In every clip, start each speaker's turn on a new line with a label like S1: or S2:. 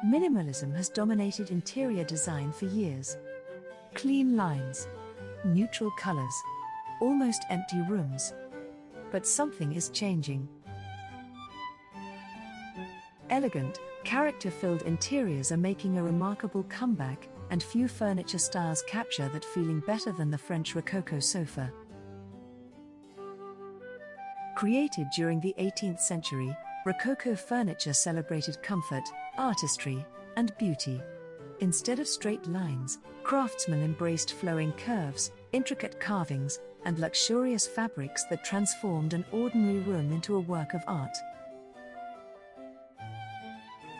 S1: Minimalism has dominated interior design for years. Clean lines, neutral colors, almost empty rooms. But something is changing. Elegant, character-filled interiors are making a remarkable comeback, and few furniture styles capture that feeling better than the French Rococo sofa. Created during the 18th century, Rococo furniture celebrated comfort, artistry, and beauty. Instead of straight lines, craftsmen embraced flowing curves, intricate carvings, and luxurious fabrics that transformed an ordinary room into a work of art.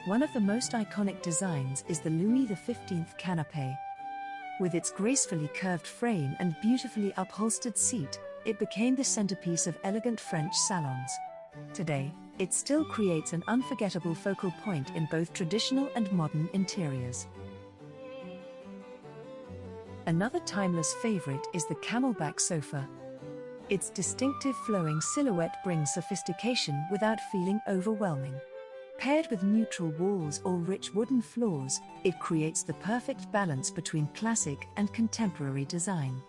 S1: One of the most iconic designs is the Louis XV canapé. With its gracefully curved frame and beautifully upholstered seat, it became the centerpiece of elegant French salons. Today, it still creates an unforgettable focal point in both traditional and modern interiors. Another timeless favorite is the camelback sofa. Its distinctive flowing silhouette brings sophistication without feeling overwhelming. Paired with neutral walls or rich wooden floors, it creates the perfect balance between classic and contemporary design.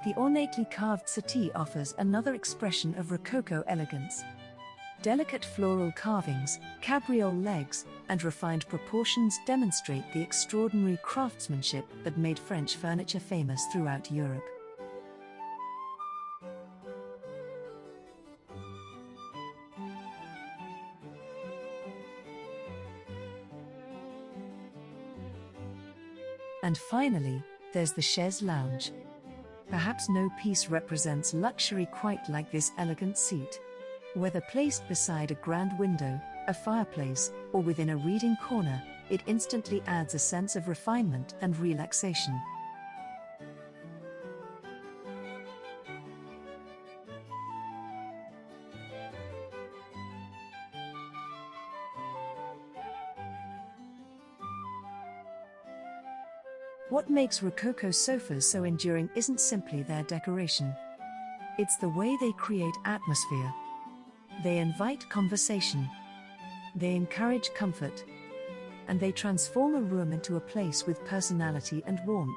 S1: The ornately carved settee offers another expression of Rococo elegance. Delicate floral carvings, cabriole legs, and refined proportions demonstrate the extraordinary craftsmanship that made French furniture famous throughout Europe. And finally, there's the chaise lounge. Perhaps no piece represents luxury quite like this elegant seat. Whether placed beside a grand window, a fireplace, or within a reading corner, it instantly adds a sense of refinement and relaxation. What makes Rococo sofas so enduring isn't simply their decoration. It's the way they create atmosphere. They invite conversation. They encourage comfort. And they transform a room into a place with personality and warmth.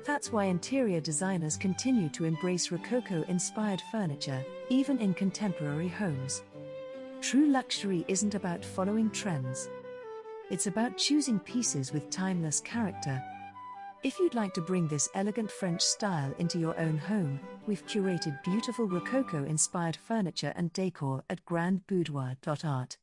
S1: That's why interior designers continue to embrace Rococo-inspired furniture, even in contemporary homes. True luxury isn't about following trends. It's about choosing pieces with timeless character. If you'd like to bring this elegant French style into your own home, we've curated beautiful Rococo-inspired furniture and decor at grandboudoir.art.